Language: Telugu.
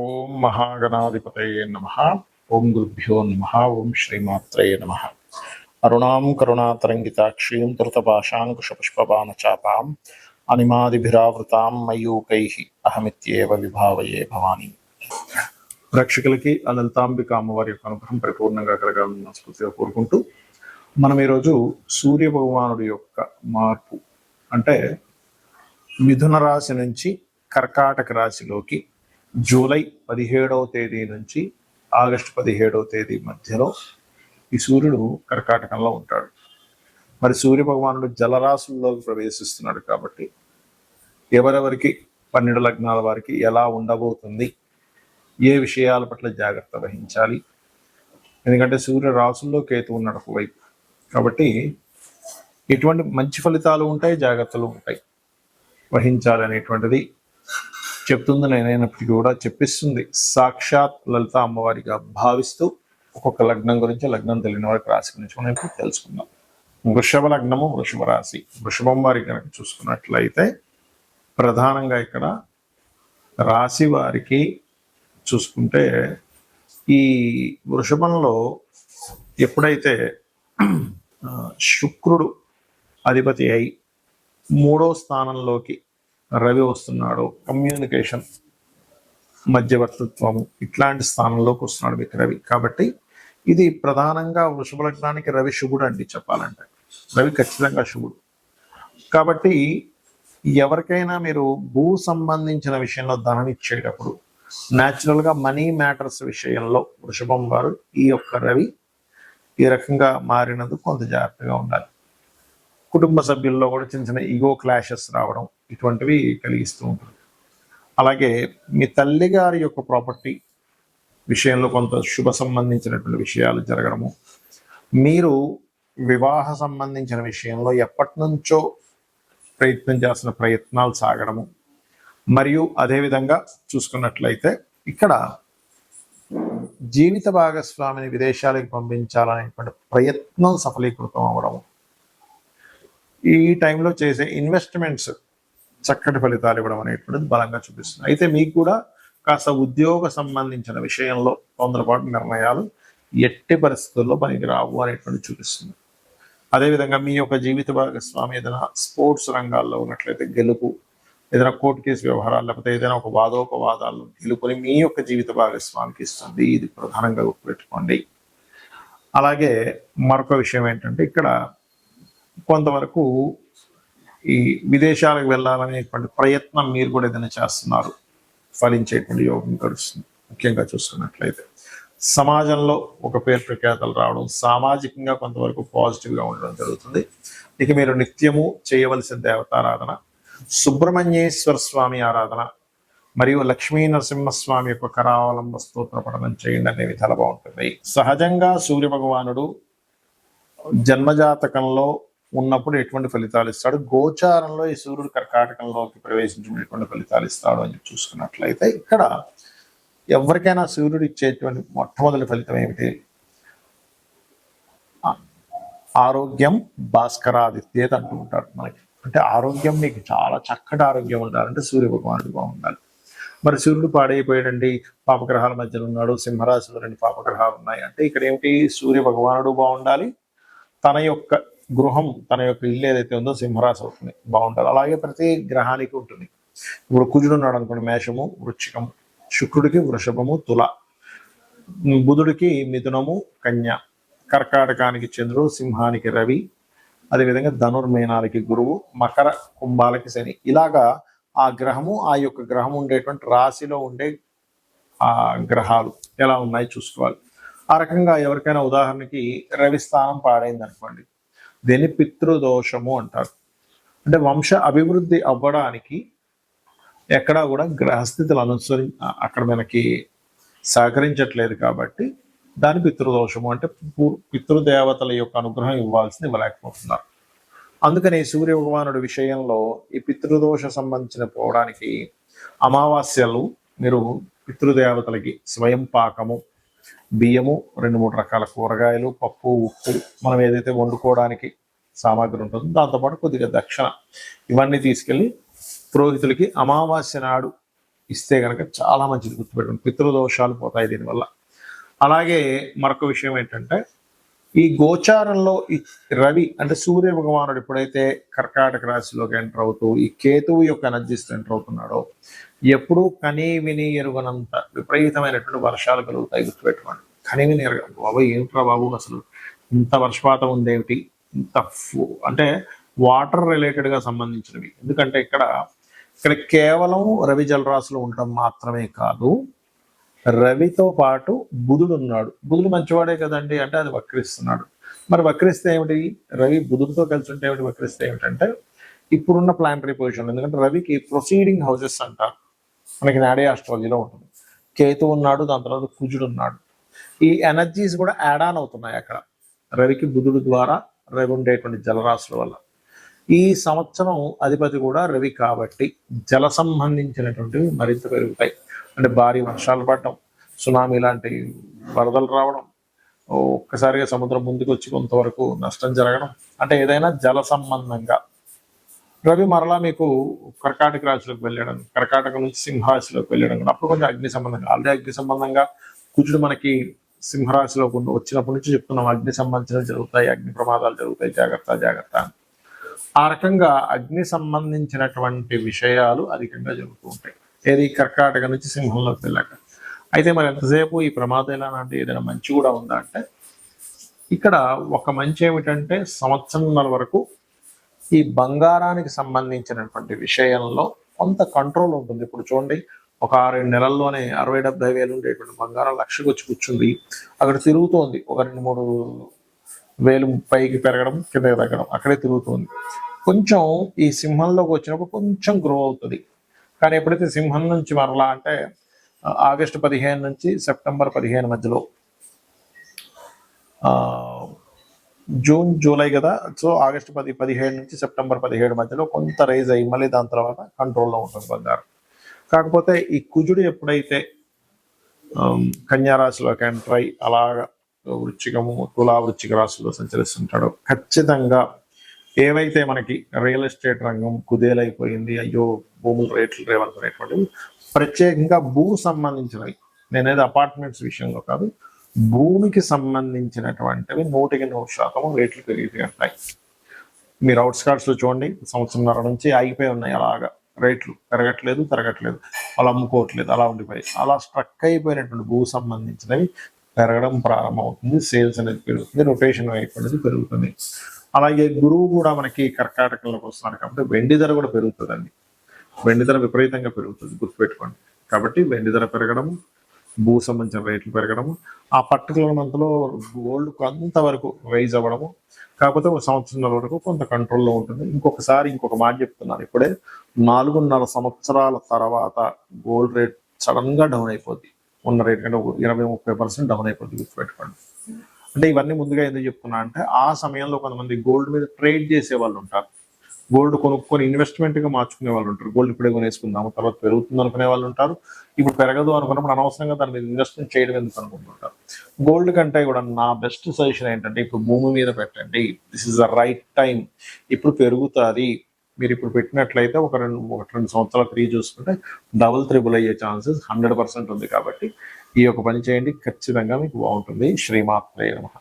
ఓం మహాగణాధిపతయే నమః. ఓం గురుభ్యో నమః. ఓం శ్రీమాత్రయే నమః. అరుణాం కరుణాతరంగితాక్షీం ధృతపాశాంకుశపుష్పబాణచాపాం అనిమాదిభిరావృతాం మయూకైః అహమిత్యేవ విభావయే భవాని. ప్రేక్షకులకి ఆ లలితాంబిక అమ్మవారి యొక్క అనుగ్రహం పరిపూర్ణంగా కలగాలని మనస్ఫూర్తిగా కోరుకుంటూ మనం ఈరోజు సూర్య భగవానుడి యొక్క మార్పు అంటే మిథున రాశి నుంచి కర్కాటక రాశిలోకి జూలై 17వ తేదీ నుంచి ఆగస్టు 17వ తేదీ మధ్యలో ఈ సూర్యుడు కర్కాటకంలో ఉంటాడు. మరి సూర్య భగవానుడు జలరాశుల్లోకి ప్రవేశిస్తున్నాడు కాబట్టి ఎవరెవరికి 12 లగ్నాల వారికి ఎలా ఉండబోతుంది, ఏ విషయాల పట్ల జాగ్రత్త వహించాలి, ఎందుకంటే సూర్య రాశుల్లో కేతు ఉన్నాడు ఒకవైపు కాబట్టి ఎటువంటి మంచి ఫలితాలు ఉంటాయి, జాగ్రత్తలు ఉంటాయి, వహించాలి అనేటువంటిది చెప్తుంది. నేనైనప్పటికీ కూడా చెప్పిస్తుంది సాక్షాత్ లలిత అమ్మవారిగా భావిస్తూ ఒక్కొక్క లగ్నం గురించి, లగ్నం తెలియని వారికి రాశి గురించి మనం ఇప్పుడు తెలుసుకుందాం. వృషభ లగ్నము, వృషభ రాశి. వృషభం వారికి కనుక చూసుకున్నట్లయితే ప్రధానంగా ఇక్కడ రాశి వారికి చూసుకుంటే ఈ వృషభంలో ఎప్పుడైతే శుక్రుడు అధిపతి అయి 3వ స్థానంలోకి రవి వస్తున్నాడు, కమ్యూనికేషన్, మధ్యవర్తిత్వము ఇట్లాంటి స్థానంలోకి వస్తున్నాడు మీకు రవి. కాబట్టి ఇది ప్రధానంగా వృషభ లగ్నానికి రవి శుభుడు అండి. చెప్పాలంటే రవి ఖచ్చితంగా శుభుడు. కాబట్టి ఎవరికైనా మీరు భూ సంబంధించిన విషయంలో ధనం ఇచ్చేటప్పుడు న్యాచురల్గా మనీ మ్యాటర్స్ విషయంలో వృషభం వారు ఈ యొక్క రవి ఈ రకంగా మారినందుకు కొంత జాగ్రత్తగా ఉండాలి. కుటుంబ సభ్యుల్లో కూడా చిన్న చిన్న ఈగో క్లాషెస్ రావడం ఇటువంటివి కలిగిస్తూ ఉంటుంది. అలాగే మీ తల్లి గారి యొక్క ప్రాపర్టీ విషయంలో కొంత శుభ సంబంధించినటువంటి విషయాలు జరగడము, మీరు వివాహ సంబంధించిన విషయంలో ఎప్పటి నుంచో ప్రయత్నం చేస్తున్న ప్రయత్నాలు సాగడము, మరియు అదేవిధంగా చూసుకున్నట్లయితే ఇక్కడ జీవిత భాగస్వామిని విదేశాలకు పంపించాలనేటువంటి ప్రయత్నం సఫలీకృతం అవ్వడము, ఈ టైంలో చేసే ఇన్వెస్ట్మెంట్స్ చక్కటి ఫలితాలు ఇవ్వడం అనేటువంటిది బలంగా చూపిస్తుంది. అయితే మీకు కూడా కాస్త ఉద్యోగ సంబంధించిన విషయంలో తొందరపాటు నిర్ణయాలు ఎట్టి పరిస్థితుల్లో పనికి రావు అనేటువంటి చూపిస్తుంది. అదేవిధంగా మీ యొక్క జీవిత భాగస్వామి ఏదైనా స్పోర్ట్స్ రంగాల్లో ఉన్నట్లయితే గెలుపు, ఏదైనా కోర్టు కేసు వ్యవహారాలు, లేకపోతే ఏదైనా ఒక వాదోపవాదాలు గెలుపుని మీ యొక్క జీవిత భాగస్వామికి ఇస్తుంది. ఇది ప్రధానంగా గుర్తుపెట్టుకోండి. అలాగే మరొక విషయం ఏంటంటే ఇక్కడ కొంతవరకు ఈ విదేశాలకు వెళ్ళాలనేటువంటి ప్రయత్నం మీరు కూడా ఏదైనా చేస్తున్నారు, ఫలించేటువంటి యోగం గడుస్తుంది. ముఖ్యంగా చూసుకున్నట్లయితే సమాజంలో ఒక పేరు ప్రఖ్యాతలు రావడం, సామాజికంగా కొంతవరకు పాజిటివ్గా ఉండడం జరుగుతుంది. ఇక మీరు నిత్యము చేయవలసిన దేవతారాధన సుబ్రహ్మణ్యేశ్వర స్వామి ఆరాధన మరియు లక్ష్మీ నరసింహస్వామి యొక్క కరావలంబ స్తోత్ర పఠనం చేయండి అనేవి చాలా బాగుంటుంది. సహజంగా సూర్య భగవానుడు జన్మజాతకంలో ఉన్నప్పుడు ఎటువంటి ఫలితాలు ఇస్తాడు, గోచారంలో ఈ సూర్యుడు కర్కాటకంలోకి ప్రవేశించినటువంటి ఫలితాలు ఇస్తాడు అని చూసుకున్నట్లయితే ఇక్కడ ఎవరికైనా సూర్యుడు ఇచ్చేటువంటి మొట్టమొదటి ఫలితం ఏమిటి? ఆరోగ్యం భాస్కరాదిత్యేది అంటూ ఉంటారు మనకి. అంటే ఆరోగ్యం, మీకు చాలా చక్కటి ఆరోగ్యం ఉండాలంటే సూర్య భగవానుడు బాగుండాలి. మరి సూర్యుడు పాడైపోయాడండి, పాపగ్రహాల మధ్యలో ఉన్నాడు, సింహరాశిలో 2 పాపగ్రహాలు ఉన్నాయి అంటే ఇక్కడ ఏమిటి? సూర్య భగవానుడు బాగుండాలి, తన యొక్క గృహం, తన యొక్క ఇల్లు ఏదైతే ఉందో సింహరాశి అవుతుంది, బాగుండాలి. అలాగే ప్రతి గ్రహానికి ఉంటుంది. ఇప్పుడు కుజుడు ఉన్నాడు అనుకోండి, మేషము, వృశ్చికము, శుక్రుడికి వృషభము, తుల, బుధుడికి మిథునము, కన్య, కర్కాటకానికి చంద్రుడు, సింహానికి రవి, అదేవిధంగా ధనుర్మీనాలకి గురువు, మకర కుంభాలకి శని. ఇలాగా ఆ గ్రహము, ఆ యొక్క గ్రహం ఉండేటువంటి రాశిలో ఉండే ఆ గ్రహాలు ఎలా ఉన్నాయి చూసుకోవాలి. ఆ రకంగా ఎవరికైనా ఉదాహరణకి రవి స్థానం పాడైంది అనుకోండి, దీన్ని పితృదోషము అంటారు. అంటే వంశ అభివృద్ధి అవ్వడానికి ఎక్కడా కూడా గ్రహస్థితులు అక్కడ మనకి సహకరించట్లేదు కాబట్టి దాని పితృదోషము అంటే పితృదేవతల యొక్క అనుగ్రహం ఇవ్వాల్సింది ఇవ్వలేకపోతున్నారు. అందుకని సూర్య భగవానుడి విషయంలో ఈ పితృదోష సంబంధించిన పోవడానికి అమావాస్యలు మీరు పితృదేవతలకి స్వయం పాకము, బియ్యము, 2-3 రకాల కూరగాయలు, పప్పు, ఉప్పు, మనం ఏదైతే వండుకోవడానికి సామాగ్రి ఉంటుందో దాంతోపాటు కొద్దిగా దక్షిణ, ఇవన్నీ తీసుకెళ్ళి పురోహితులకి అమావాస్య నాడు ఇస్తే కనుక చాలా మంచిది, గుర్తుపెట్టుకోండి. పితృదోషాలు పోతాయి దీనివల్ల. అలాగే మరొక విషయం ఏంటంటే, ఈ గోచారంలో ఈ రవి అంటే సూర్య భగవానుడు ఎప్పుడైతే కర్కాటక రాశిలోకి ఎంటర్ అవుతూ ఈ కేతువు యొక్క ఎనర్జీస్ ఎంటర్ అవుతున్నాడో, ఎప్పుడూ కనీ విని ఎరుగనంత విపరీతమైనటువంటి వర్షాలు కలుగుతాయి, గుర్తుపెట్టుకోండి. కనీ విని ఎరగ బాబు ఏంట్రా బాబు అసలు ఇంత వర్షపాతం ఉందేమిటి, ఇంత అంటే వాటర్ రిలేటెడ్గా సంబంధించినవి. ఎందుకంటే ఇక్కడ కేవలం రవి జలరాశులు ఉండటం మాత్రమే కాదు, రవితో పాటు బుధుడు ఉన్నాడు. బుధుడు మంచివాడే కదండి అంటే అది వక్రిస్తున్నాడు. మరి వక్రిస్తే ఏమిటి, రవి బుధుడితో కలిసి ఉంటే ఏమిటి, వక్రిస్తే ఏమిటంటే ఇప్పుడున్న ప్లానటరీ పొజిషన్. ఎందుకంటే రవికి ప్రొసీడింగ్ హౌసెస్ అంటారు, మనకి నాడీ ఆస్ట్రాలజీలో ఉంటుంది. కేతు ఉన్నాడు, దాని తర్వాత కుజుడు ఉన్నాడు. ఈ ఎనర్జీస్ కూడా యాడ్ ఆన్ అవుతున్నాయి అక్కడ రవికి బుధుడు ద్వారా రవి ఉండేటువంటి జలరాశుల వల్ల. ఈ సంవత్సరం అధిపతి కూడా రవి కాబట్టి జల సంబంధించినటువంటివి మరింత పెరుగుతాయి. అంటే భారీ వర్షాలు పడటం, సునామీ లాంటి వరదలు రావడం, ఒక్కసారిగా సముద్రం ముందుకు వచ్చి కొంతవరకు నష్టం జరగడం, అంటే ఏదైనా జల సంబంధంగా. రవి మరలా మీకు కర్కాటక రాశిలోకి వెళ్ళడం, కర్కాటక నుంచి సింహరాశిలోకి వెళ్ళడం కూడా అప్పుడు కొంచెం అగ్ని సంబంధంగా, ఆల్రెడీ అగ్ని సంబంధంగా కుజుడు మనకి సింహరాశిలో వచ్చినప్పటి నుంచి చెప్తున్నాం అగ్ని సంబంధించినవి జరుగుతాయి, అగ్ని ప్రమాదాలు జరుగుతాయి, జాగ్రత్త జాగ్రత్త. ఆ రకంగా అగ్ని సంబంధించినటువంటి విషయాలు అధికంగా జరుగుతూ ఉంటాయి ఏది కర్కాటక నుంచి సింహంలోకి వెళ్ళాక. అయితే మరి ఎంతసేపు ఈ ప్రమాదం ఎలా అంటే ఏదైనా మంచి కూడా ఉందా అంటే, ఇక్కడ ఒక మంచి ఏమిటంటే సంవత్సరంన్నర వరకు ఈ బంగారానికి సంబంధించినటువంటి విషయంలో కొంత కంట్రోల్ ఉంటుంది. ఇప్పుడు చూడండి, ఒక 6-7 నెలల్లోనే 60-70 వేలు ఉండేటువంటి బంగారం లక్షకు వచ్చి కూర్చుంది, అక్కడ తిరుగుతోంది. ఒక 2-3 వేలు పైకి పెరగడం, కిందకి తగ్గడం, అక్కడే తిరుగుతుంది. కొంచెం ఈ సింహంలోకి వచ్చినప్పుడు కొంచెం గ్రో అవుతుంది. కానీ ఎప్పుడైతే సింహం నుంచి మరలా అంటే ఆగస్టు 15 నుంచి సెప్టెంబర్ 15 మధ్యలో, జూన్ జూలై కదా, సో ఆగస్టు 15 నుంచి సెప్టెంబర్ 17 మధ్యలో కొంత రైజ్ అయ్యి మళ్ళీ దాని తర్వాత కంట్రోల్లో ఉంటుంది బంగారం. కాకపోతే ఈ కుజుడు ఎప్పుడైతే కన్యారాశిలోకి ఎంటర్ అయి అలాగా వృశ్చికము, తులా వృశ్చిక రాశిలో సంచరిస్తుంటాడో ఖచ్చితంగా ఏవైతే మనకి రియల్ ఎస్టేట్ రంగం కుదేలైపోయింది, అయ్యో భూములు రేట్లు రేవనుకునేటువంటివి, ప్రత్యేకంగా భూ సంబంధించినవి, నేనేది అపార్ట్మెంట్స్ విషయంలో కాదు, భూమికి సంబంధించినటువంటివి 100% రేట్లు పెరిగిపోయి. మీరు అవుట్స్కర్ట్స్లో చూడండి, సంవత్సరంన్నర నుంచి ఆగిపోయి ఉన్నాయి అలాగా, రేట్లు పెరగట్లేదు వాళ్ళు అమ్ముకోవట్లేదు, అలా ఉండిపోయి అలా స్ట్రక్ అయిపోయినటువంటి భూ సంబంధించినవి పెరగడం ప్రారంభమవుతుంది. సేల్స్ అనేది పెరుగుతుంది, రొటేషన్ అయిపోయినది పెరుగుతుంది. అలాగే గురువు కూడా మనకి కర్కాటకంలోకి వస్తున్నారు కాబట్టి వెండి ధర కూడా పెరుగుతుందండి. వెండి ధర విపరీతంగా పెరుగుతుంది, గుర్తుపెట్టుకోండి. కాబట్టి వెండి ధర పెరగడము, భూ సంబంధించిన రేట్లు పెరగడము, ఆ పర్టికులర్ మంత్లో గోల్డ్ కొంతవరకు రైజ్ అవ్వడము. కాకపోతే ఒక సంవత్సరం వరకు కొంత కంట్రోల్లో ఉంటుంది. ఇంకొక మాట చెప్తున్నాను, ఇప్పుడే 4.5 సంవత్సరాల తర్వాత గోల్డ్ రేట్ సడన్ గా డౌన్ అయిపోద్ది. ఉన్న రేట్ కంటే 20-30% డౌన్ అయిపోద్ది, గుర్తుపెట్టుకోండి. అంటే ఇవన్నీ ముందుగా ఎందుకు చెప్తున్నా అంటే, ఆ సమయంలో కొంతమంది గోల్డ్ మీద ట్రేడ్ చేసే వాళ్ళు ఉంటారు, గోల్డ్ కొనుక్కొని ఇన్వెస్ట్మెంట్ గా మార్చుకునే వాళ్ళు ఉంటారు. గోల్డ్ ఇప్పుడే కొనేసుకుందాము తర్వాత పెరుగుతుంది అనుకునే వాళ్ళు ఉంటారు. ఇప్పుడు పెరగదు అనుకున్నప్పుడు అనవసరంగా దాని మీద ఇన్వెస్ట్మెంట్ చేయడం ఎందుకు అనుకుంటుంటారు. గోల్డ్ కంటే కూడా నా బెస్ట్ సజెషన్ ఏంటంటే, ఇప్పుడు భూమి మీద పెట్టండి, this is the right time. ఇప్పుడు పెరుగుతుంది, మీరు ఇప్పుడు పెట్టినట్లయితే ఒక 2 సంవత్సరాలు 3 చూసుకుంటే డబుల్ త్రిబుల్ అయ్యే ఛాన్సెస్ 100% ఉంది. కాబట్టి ఈ యొక్క పని చేయండి, ఖచ్చితంగా మీకు బాగుంటుంది. శ్రీమాత్రే నమః.